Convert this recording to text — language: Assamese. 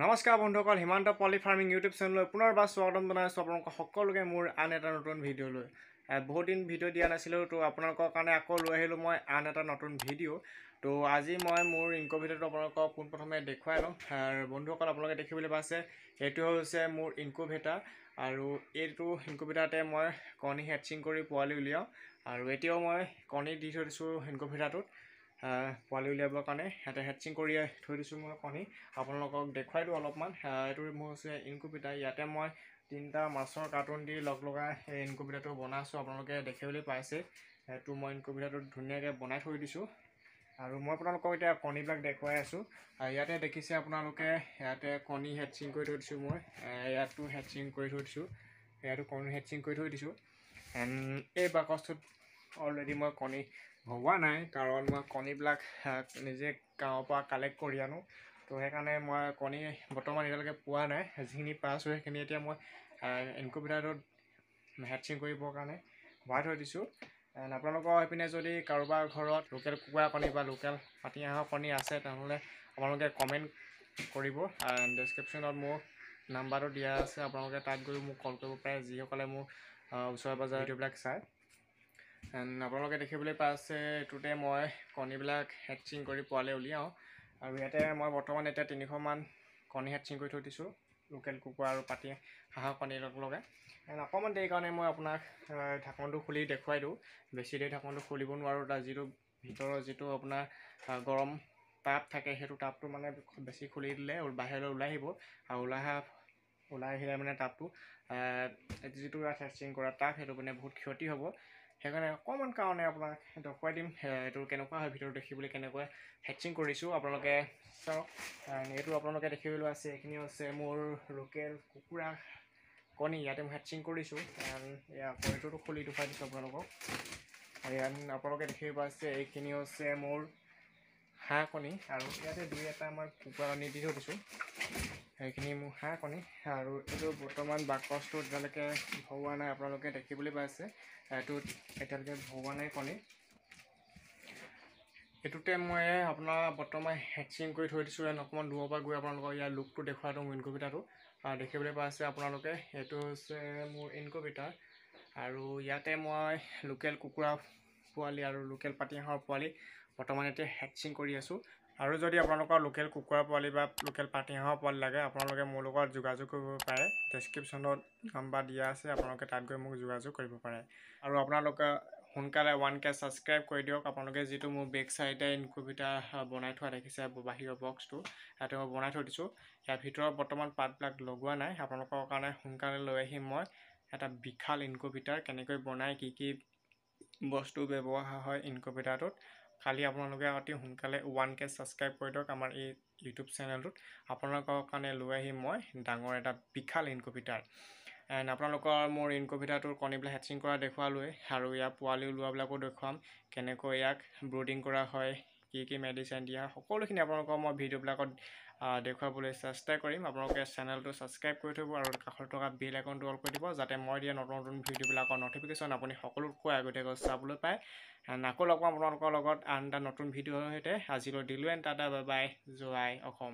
নমস্কাৰ বন্ধুসকল হিমান্ত পলি ফাৰ্মিং ইউটিউব চেনেললৈ পুনৰবাৰ স্বাগতম জনাইছোঁ আপোনালোকক সকলোকে মোৰ আন এটা নতুন ভিডিঅ'লৈ। বহুত দিন ভিডিঅ' দিয়া নাছিলোঁ, তো আপোনালোকৰ কাৰণে আকৌ লৈ আহিলোঁ মই আন এটা নতুন ভিডিঅ'। তো আজি মই মোৰ ইনকুবেটৰটো আপোনালোকক পোনপ্ৰথমে দেখুৱাই লওঁ। বন্ধুসকল আপোনালোকে দেখিবলৈ পাইছে এইটো হৈছে মোৰ ইনকুবেটাৰ, আৰু এইটো ইনকুবেটাৰতে মই কণী হেটচিং কৰি পোৱালি উলিয়াওঁ। আৰু এতিয়াও মই কণী দি থৈ দিছোঁ ইনকুবেটাৰটোত পোৱালি উলিয়াবৰ কাৰণে। ইয়াতে হেটচিং কৰি থৈ দিছোঁ মই কণী, আপোনালোকক দেখুৱাই দিওঁ অলপমান। এইটো মোৰ হৈছে ইনকুবেটাৰ, ইয়াতে মই 3টা মাছৰ কাৰ্টুন দি লগাই এই ইনকুবেটাৰটো বনাইছোঁ। আপোনালোকে দেখিবলৈ পাইছে সেইটো মই ইনকুবেটাৰটো ধুনীয়াকৈ বনাই থৈ দিছোঁ। আৰু মই আপোনালোকক এতিয়া কণীবিলাক দেখুৱাই আছোঁ। ইয়াতে দেখিছে আপোনালোকে, ইয়াতে কণী হেটচিং কৰি থৈ দিছোঁ মই, ইয়াতো হেটচিং কৰি থৈ দিছোঁ, ইয়াতো কণী হেটচিং কৰি থৈ দিছোঁ। এই বাকচটোত অলৰেডি মই কণী ভৰোৱা নাই, কাৰণ মই কণীবিলাক নিজে গাঁৱৰ পৰা কালেক্ট কৰি আনো। তো সেইকাৰণে মই কণী বৰ্তমান এতিয়ালৈকে পোৱা নাই। যিখিনি পাইছোঁ সেইখিনি এতিয়া মই ইনকুবেটাৰটোত হেটচিং কৰিবৰ কাৰণে ভৰাই থৈ দিছোঁ। আপোনালোকৰ সেইপিনে যদি কাৰোবাৰ ঘৰত লোকেল কুকুৰা কণী বা লোকেল পাতি হাঁহৰ কণী আছে, তেনেহ'লে আপোনালোকে কমেণ্ট কৰিব। ডেছক্ৰিপশ্যনত মোৰ নাম্বাৰটো দিয়া আছে, আপোনালোকে তাত গৈ মোক কল কৰিব পাৰে, যিসকলে মোৰ ওচৰে পাঁজৰে ভিডিঅ'বিলাক চায়। আপোনালোকে দেখিবলৈ পাইছে এইটোতে মই কণীবিলাক হেটচিং কৰি পোৱালি উলিয়াওঁ। আৰু ইয়াতে মই বৰ্তমান এতিয়া 300মান কণী হেটচিং কৰি থৈ দিছোঁ, লোকেল কুকুৰা আৰু পাতি হাঁহৰ কণী লগাই। অকণমান দেৰি কাৰণে মই আপোনাক ঢাকনটো খুলি দেখুৱাই দিওঁ। বেছি দেৰি ঢাকনটো খুলিব নোৱাৰোঁ, তাৰ ভিতৰৰ যিটো আপোনাৰ গৰম তাপ থাকে, সেইটো তাপটো মানে বেছি খুলি দিলে বাহিৰলৈ ওলাই আহিব, আৰু ওলাই আহিলে মানে তাপটো যিটো হেটচিং কৰা তাপ, সেইটো মানে বহুত ক্ষতি হ'ব। সেইকাৰণে অকণমান কাৰণে আপোনাক দেখুৱাই দিম এইটো কেনেকুৱা হয়, ভিতৰত দেখিবলৈ কেনেকুৱা হেটচিং কৰিছোঁ আপোনালোকে চাওক। এইটো আপোনালোকে দেখিবলৈ আছে, এইখিনি হৈছে মোৰ লোকেল কুকুৰা কণী, ইয়াতে মই হেটচিং কৰিছোঁ। এয়া কণীটোতো খুলি দেখুৱাই দিছোঁ আপোনালোকক। আৰু ইয়াত আপোনালোকে দেখিব পাইছে এইখিনি হৈছে মোৰ হাঁহ কণী, আৰু ইয়াতে 2-এটা মই কুকুৰা কণী দি থৈ দিছোঁ। সেইখিনি মোৰ হাঁহ কণী, আৰু এইটো বৰ্তমান বাকচটো এতিয়ালৈকে ভৰোৱা নাই, আপোনালোকে দেখিবলৈ পাইছে এইটোত এতিয়ালৈকে ভৰোৱা নাই কণী। এইটোতে মই আপোনাৰ বৰ্তমান হেটচিং কৰি থৈ দিছোঁ। অকণমান দূৰৰ পৰা গৈ আপোনালোকক ইয়াৰ লুকটো দেখুৱাই দিওঁ ইনকুবেটাৰটো। দেখিবলৈ পাইছে আপোনালোকে এইটো হৈছে মোৰ ইনকুবেটাৰ, আৰু ইয়াতে মই লোকেল কুকুৰা পোৱালি আৰু লোকেল পাতি হাঁহৰ পোৱালি বৰ্তমান এতিয়া হেটচিং কৰি আছোঁ। আৰু যদি আপোনালোকৰ লোকেল কুকুৰা পোৱালি বা লোকেল পাতি হাঁহৰ পোৱালি লাগে, আপোনালোকে মোৰ লগত যোগাযোগ কৰিব পাৰে। ডেছক্ৰিপশ্যনত নাম্বাৰ দিয়া আছে, আপোনালোকে তাত গৈ মোক যোগাযোগ কৰিব পাৰে। আৰু আপোনালোকে সোনকালে 1K ছাবস্ক্ৰাইব কৰি দিয়ক। আপোনালোকে যিটো মোৰ বেক চাইডে ইনকুবেটাৰ বনাই থোৱা দেখিছে বাহিৰৰ বক্সটো, ইয়াতে মই বনাই থৈ দিছোঁ। ইয়াৰ ভিতৰত বৰ্তমান পাতবিলাক লগোৱা নাই, আপোনালোকৰ কাৰণে সোনকালে লৈ আহিম মই এটা বিশাল ইনকুবেটাৰ। কেনেকৈ বনাই, কি কি বস্তু ব্যৱহাৰ হয় ইনকুবেটাৰটোত, খালি আপোনালোকে অতি সোনকালে 1K ছাবস্ক্ৰাইব কৰি দিয়ক আমাৰ এই ইউটিউব চেনেলটোত। আপোনালোকৰ কাৰণে লৈ আহিম মই ডাঙৰ এটা বিশাল ইনকুবেটাৰ। আপোনালোকৰ মোৰ ইনকুবেটাৰটোৰ কণীবিলাক হেটচিং কৰা দেখুৱালোৱে, আৰু ইয়াৰ পোৱালি ওলোৱাবিলাকো দেখুৱাম, কেনেকৈ ইয়াক ব্ৰুডিং কৰা হয়, কি কি মেডিচিন দিয়া হয়, সকলোখিনি আপোনালোকৰ মই ভিডিঅ'বিলাকত দেখুৱাবলৈ চেষ্টা কৰিম। আপোনালোকে চেনেলটো ছাবস্ক্ৰাইব কৰি থ'ব, আৰু কাষত থকা বেল আইকনটো অল কৰি দিব, যাতে মই দিয়া নতুন নতুন ভিডিঅ'বিলাকৰ ন'টিফিকেশ্যন আপুনি সকলোতকৈ আগতীয়াকৈ চাবলৈ পায়। আকৌ লগ পাম আপোনালোকৰ লগত আন এটা নতুন ভিডিঅ'ৰ সৈতে। আজিলৈ দিলোঁ এণ্ড টাটা, বাই বাই, জয় অসম।